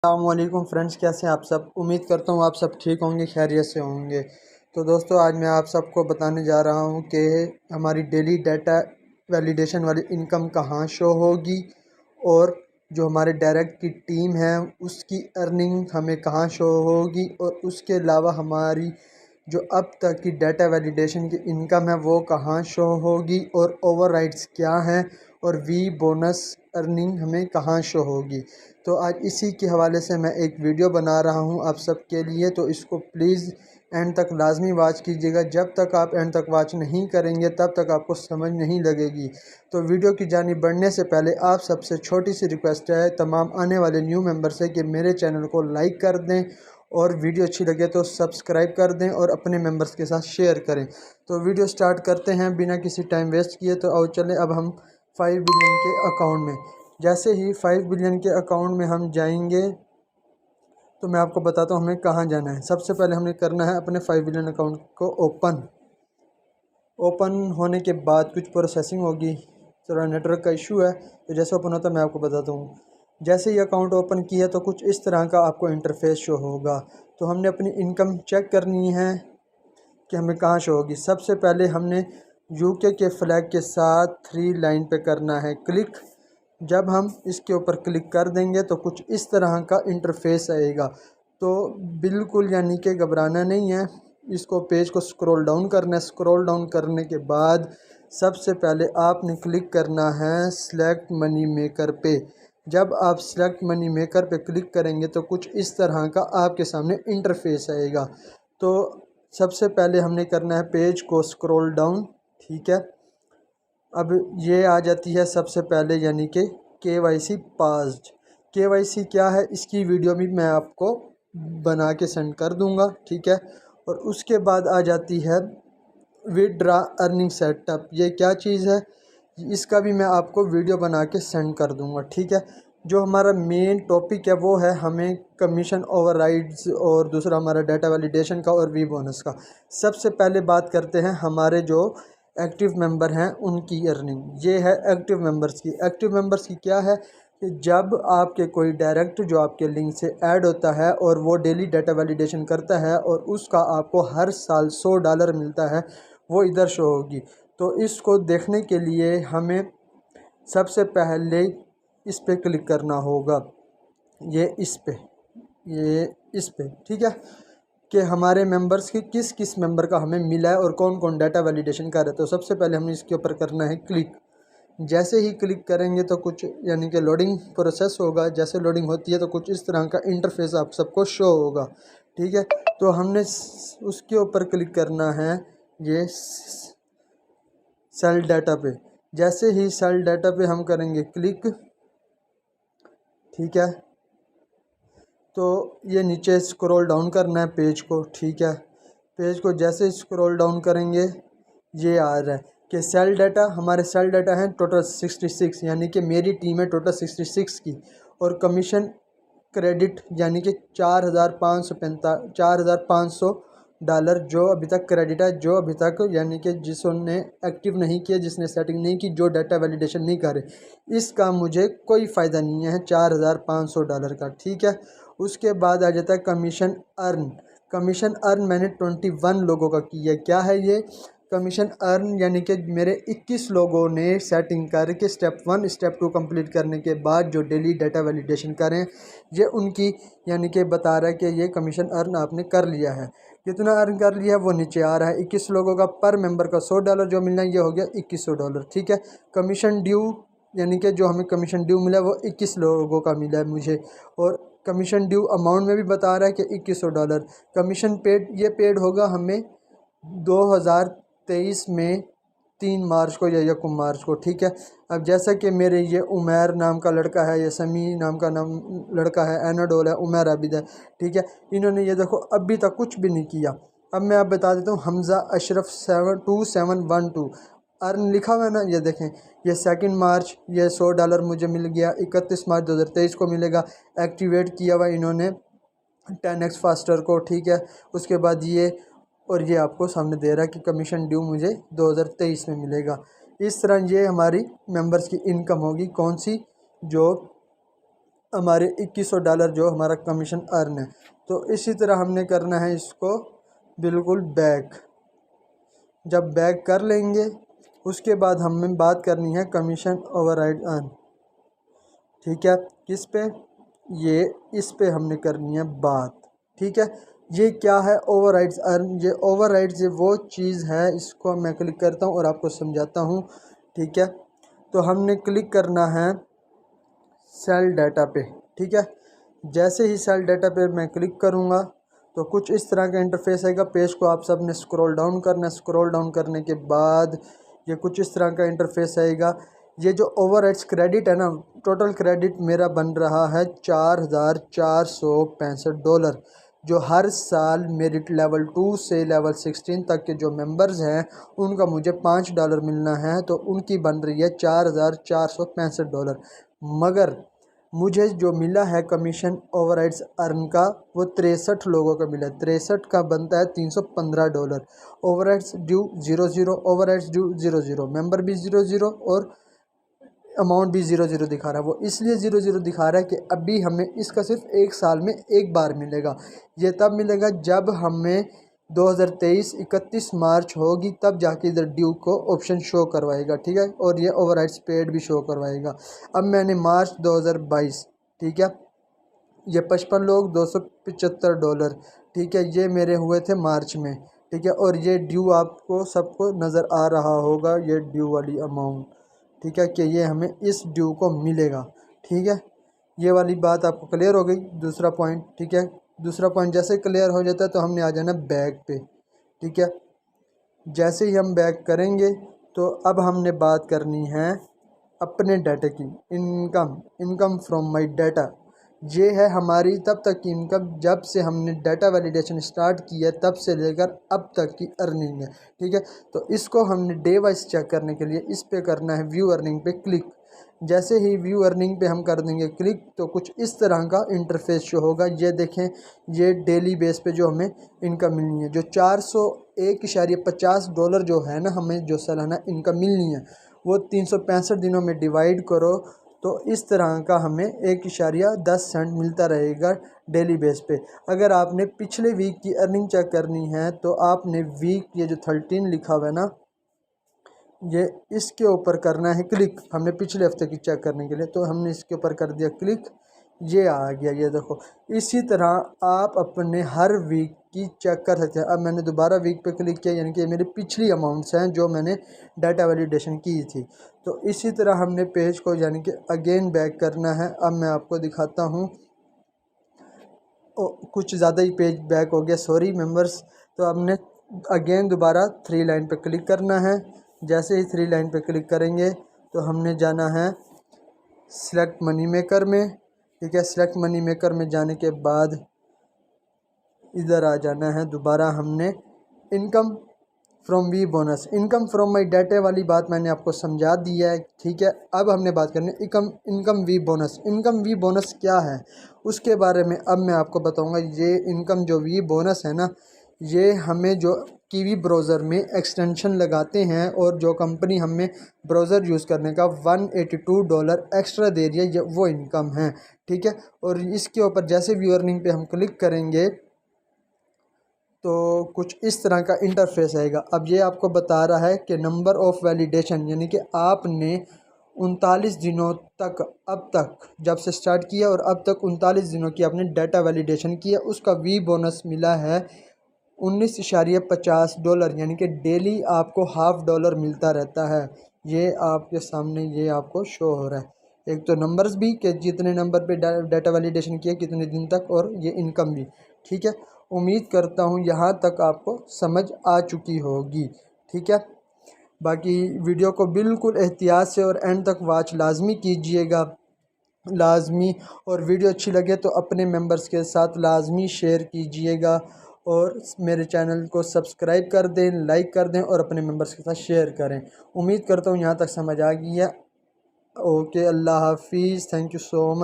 अस्सलामुअलैकुम फ्रेंड्स, कैसे हैं आप सब। उम्मीद करता हूँ आप सब ठीक होंगे, खैरियत से होंगे। तो दोस्तों, आज मैं आप सबको बताने जा रहा हूँ कि हमारी डेली डाटा वैलिडेशन वाली इनकम कहाँ शो होगी और जो हमारे डायरेक्ट की टीम है उसकी अर्निंग हमें कहाँ शो होगी, और उसके अलावा हमारी जो अब तक की डाटा वैलिडेशन की इनकम है वो कहाँ शो होगी, और ओवरराइड्स क्या हैं, और वी बोनस अर्निंग हमें कहाँ शो होगी। तो आज इसी के हवाले से मैं एक वीडियो बना रहा हूँ आप सबके लिए, तो इसको प्लीज़ एंड तक लाजमी वॉच कीजिएगा। जब तक आप एंड तक वॉच नहीं करेंगे तब तक आपको समझ नहीं लगेगी। तो वीडियो की जानिब बढ़ने से पहले आप सबसे छोटी सी रिक्वेस्ट है तमाम आने वाले न्यू मेंबर से कि मेरे चैनल को लाइक कर दें, और वीडियो अच्छी लगे तो सब्सक्राइब कर दें और अपने मेंबर्स के साथ शेयर करें। तो वीडियो स्टार्ट करते हैं बिना किसी टाइम वेस्ट किए। तो आओ चलें अब हम 5 बिलियन के अकाउंट में। जैसे ही 5 बिलियन के अकाउंट में हम जाएंगे तो मैं आपको बताता हूँ हमें कहाँ जाना है। सबसे पहले हमें करना है अपने 5 बिलियन अकाउंट को ओपन होने के बाद कुछ प्रोसेसिंग होगी, थोड़ा नेटवर्क का इशू है। तो जैसे ओपन होता है मैं आपको बताता हूँ। जैसे ही अकाउंट ओपन किया तो कुछ इस तरह का आपको इंटरफेस शो होगा। तो हमने अपनी इनकम चेक करनी है कि हमें कहाँ शो होगी। सबसे पहले हमने यूके के फ्लैग के साथ 3 लाइन पे करना है क्लिक। जब हम इसके ऊपर क्लिक कर देंगे तो कुछ इस तरह का इंटरफेस आएगा। तो बिल्कुल यानी कि घबराना नहीं है, इसको पेज को स्क्रॉल डाउन करना है। स्क्रॉल डाउन करने के बाद सबसे पहले आपने क्लिक करना है सेलेक्ट मनी मेकर पे। जब आप सेलेक्ट मनी मेकर पे क्लिक करेंगे तो कुछ इस तरह का आपके सामने इंटरफेस आएगा। तो सबसे पहले हमने करना है पेज को स्क्रॉल डाउन, ठीक है। अब ये आ जाती है सबसे पहले यानी कि KYC पास्ड। KYC क्या है इसकी वीडियो भी मैं आपको बना के सेंड कर दूंगा, ठीक है। और उसके बाद आ जाती है विड्रा अर्निंग सेटअप। ये क्या चीज़ है इसका भी मैं आपको वीडियो बना के सेंड कर दूंगा, ठीक है। जो हमारा मेन टॉपिक है वो है हमें कमीशन ओवरराइड्स और दूसरा हमारा डाटा वैलिडेशन का और वी बोनस का। सबसे पहले बात करते हैं हमारे जो एक्टिव मेंबर हैं उनकी अर्निंग। ये है एक्टिव मेंबर्स की। एक्टिव मेंबर्स की क्या है कि जब आपके कोई डायरेक्ट जो आपके लिंक से ऐड होता है और वो डेली डाटा वैलिडेशन करता है और उसका आपको हर साल $100 मिलता है, वो इधर शो होगी। तो इसको देखने के लिए हमें सबसे पहले इस पे क्लिक करना होगा, ये इस पे, ठीक है, कि हमारे मेंबर्स की किस किस मेंबर का हमें मिला है और कौन कौन डाटा वैलिडेशन कर रहे हैं। तो सबसे पहले हमें इसके ऊपर करना है क्लिक। जैसे ही क्लिक करेंगे तो कुछ यानी कि लोडिंग प्रोसेस होगा। जैसे लोडिंग होती है तो कुछ इस तरह का इंटरफेस आप सबको शो होगा, ठीक है। तो हमने उसके ऊपर क्लिक करना है ये सेल डाटा पे। जैसे ही सेल डाटा पे हम करेंगे क्लिक, ठीक है, तो ये नीचे स्क्रॉल डाउन करना है पेज को, ठीक है। पेज को जैसे स्क्रॉल डाउन करेंगे ये आ रहा है कि सेल डाटा, हमारे सेल डाटा हैं टोटल 66, यानी कि मेरी टीम है टोटल 66 की। और कमीशन क्रेडिट यानी कि $4,500 जो अभी तक क्रेडिट है, जो अभी तक यानी कि जिसने एक्टिव नहीं किया, जिसने सेटिंग नहीं की, जो डाटा वैलिडेशन नहीं करे, इसका मुझे कोई फ़ायदा नहीं है $4,500 का, ठीक है। उसके बाद आ जाता है कमीशन अर्न। कमीशन अर्न मैंने 21 लोगों का किया। क्या है ये कमीशन अर्न, यानी कि मेरे 21 लोगों ने सेटिंग करके स्टेप 1 स्टेप 2 कंप्लीट करने के बाद जो डेली डाटा वैलिडेशन करें, ये उनकी यानी कि बता रहा है कि ये कमीशन अर्न आपने कर लिया है। कितना अर्न कर लिया है वो नीचे आ रहा है। 21 लोगों का पर मेंबर का $100 जो मिलना है, ये हो गया $2100, ठीक है। कमीशन ड्यू यानी कि जो हमें कमीशन ड्यू मिला है वो 21 लोगों का मिला है मुझे। और कमीशन ड्यू अमाउंट में भी बता रहा है कि $2100। कमीशन पेड, ये पेड होगा हमें 2023 में 3 मार्च को या 1 मार्च को, ठीक है। अब जैसा कि मेरे ये उमैर नाम का लड़का है, ये समी नाम का लड़का है, एनाडोल है, उमैर आबिद है, ठीक है। इन्होंने ये देखो अभी तक कुछ भी नहीं किया। अब मैं आप बता देता हूँ, हमज़ा अशरफ 72712 अर्न लिखा हुआ है ना, ये देखें, ये 2 मार्च ये $100 मुझे मिल गया। 31 मार्च 2023 को मिलेगा। एक्टिवेट किया हुआ इन्होंने 10x फास्टर को, ठीक है। उसके बाद ये, और ये आपको सामने दे रहा है कि कमीशन ड्यू मुझे 2023 में मिलेगा। इस तरह ये हमारी मेंबर्स की इनकम होगी। कौन सी, जो हमारे $2100 जो हमारा कमीशन अर्न है। तो इसी तरह हमने करना है इसको बिल्कुल बैक। जब बैक कर लेंगे उसके बाद हमें बात करनी है कमीशन ओवरराइड अर्न। ठीक है, किस पे? ये इस पे हमने करनी है बात। ठीक है, ये क्या है ओवरराइड्स अर्न? ये ओवरराइड्स ये वो चीज़ है, इसको मैं क्लिक करता हूँ और आपको समझाता हूँ। ठीक है, तो हमने क्लिक करना है सेल डाटा पे। ठीक है, जैसे ही सेल डाटा पे मैं क्लिक करूँगा तो कुछ इस तरह का इंटरफेस आएगा। पेज को आप सब ने स्क्रॉल डाउन करना है। स्क्रॉल डाउन करने के बाद ये कुछ इस तरह का इंटरफेस आएगा। ये जो ओवरराइड्स क्रेडिट है ना, टोटल क्रेडिट मेरा बन रहा है $4465, जो हर साल मेरिट लेवल 2 से लेवल 16 तक के जो मेंबर्स हैं उनका मुझे $5 मिलना है, तो उनकी बन रही है $4465। मगर मुझे जो मिला है कमीशन ओवरराइड्स अर्न का वो 63 लोगों का मिला है। 63 का बनता है $315। Overrides due 00, overrides due 00, member भी 00 और अमाउंट भी 00 दिखा रहा है। वो इसलिए 00 दिखा रहा है कि अभी हमें इसका सिर्फ एक साल में एक बार मिलेगा। ये तब मिलेगा जब हमें 2023 31 मार्च होगी, तब जाके इधर ड्यू को ऑप्शन शो करवाएगा। ठीक है, और ये ओवरराइड्स पेड भी शो करवाएगा। अब मैंने मार्च 2022, ठीक है, ये 55 लोग $275। ठीक है, ये मेरे हुए थे मार्च में। ठीक है, और ये ड्यू आपको सबको नज़र आ रहा होगा, ये ड्यू वाली अमाउंट। ठीक है, कि ये हमें इस ड्यू को मिलेगा। ठीक है, ये वाली बात आपको क्लियर हो गई। दूसरा पॉइंट, ठीक है, दूसरा पॉइंट जैसे क्लियर हो जाता है तो हमने आ जाना बैक पे। ठीक है, जैसे ही हम बैक करेंगे तो अब हमने बात करनी है अपने डाटा की। इनकम फ्रॉम माय डाटा, ये है हमारी तब तक की इनकम जब से हमने डाटा वैलिडेशन स्टार्ट किया तब से लेकर अब तक की अर्निंग है। ठीक है, तो इसको हमने डे वाइज चेक करने के लिए इस पे करना है व्यू अर्निंग पे क्लिक। जैसे ही व्यू अर्निंग पे हम कर देंगे क्लिक तो कुछ इस तरह का इंटरफेस शो होगा। ये देखें, ये डेली बेस पे जो हमें इनकम मिलनी है, जो $401.50 जो है ना हमें जो सालाना इनकम मिलनी है, वो 365 दिनों में डिवाइड करो तो इस तरह का हमें $1.10 मिलता रहेगा डेली बेस पे। अगर आपने पिछले वीक की अर्निंग चेक करनी है तो आपने वीक ये जो 13 लिखा हुआ है ना, ये इसके ऊपर करना है क्लिक। हमने पिछले हफ्ते की चेक करने के लिए तो हमने इसके ऊपर कर दिया क्लिक, ये आ गया। ये देखो, इसी तरह आप अपने हर वीक की चेक कर सकते हैं। अब मैंने दोबारा वीक पे क्लिक किया, यानी कि मेरी पिछली अमाउंट्स हैं जो मैंने डाटा वैलिडेशन की थी। तो इसी तरह हमने पेज को यानी कि अगेन बैक करना है। अब मैं आपको दिखाता हूँ, कुछ ज़्यादा ही पेज बैक हो गया, सॉरी मेंबर्स। तो हमने अगेन दोबारा 3 लाइन पे क्लिक करना है। जैसे ही 3 लाइन पे क्लिक करेंगे तो हमने जाना है सिलेक्ट मनी मेकर में। ठीक है, सिलेक्ट मनी मेकर में जाने के बाद इधर आ जाना है। दोबारा हमने income from Vi bonus, income from my data वाली बात मैंने आपको समझा दी है। ठीक है, अब हमने बात करनी है income V bonus. Income V bonus क्या है उसके बारे में अब मैं आपको बताऊंगा। ये इनकम जो वी बोनस है ना, ये हमें जो कीवी ब्राउज़र में एक्सटेंशन लगाते हैं और जो कंपनी हमें ब्राउज़र यूज़ करने का $182 एक्स्ट्रा दे रही है, ये वो इनकम है। ठीक है, और इसके ऊपर जैसे व्यू अर्निंग पे हम क्लिक करेंगे तो कुछ इस तरह का इंटरफेस आएगा। अब ये आपको बता रहा है कि नंबर ऑफ़ वैलिडेशन, यानी कि आपने 39 दिनों तक, अब तक जब से स्टार्ट किया और अब तक 39 दिनों की आपने डाटा वैलिडेशन किया, उसका वी बोनस मिला है $19.50, यानी कि डेली आपको $0.5 मिलता रहता है। ये आपके सामने ये आपको शो हो रहा है। एक तो नंबर्स भी कि जितने नंबर पे डाटा वैलिडेशन किया कितने दिन तक, और ये इनकम भी। ठीक है, उम्मीद करता हूँ यहाँ तक आपको समझ आ चुकी होगी। ठीक है, बाकी वीडियो को बिल्कुल एहतियात से और एंड तक वॉच लाजमी कीजिएगा, लाजमी। और वीडियो अच्छी लगे तो अपने मेंबर्स के साथ लाजमी शेयर कीजिएगा और मेरे चैनल को सब्सक्राइब कर दें, लाइक कर दें और अपने मेंबर्स के साथ शेयर करें। उम्मीद करता हूँ यहाँ तक समझ आ गई है। ओके, अल्लाह हाफिज़, थैंक यू सो मच।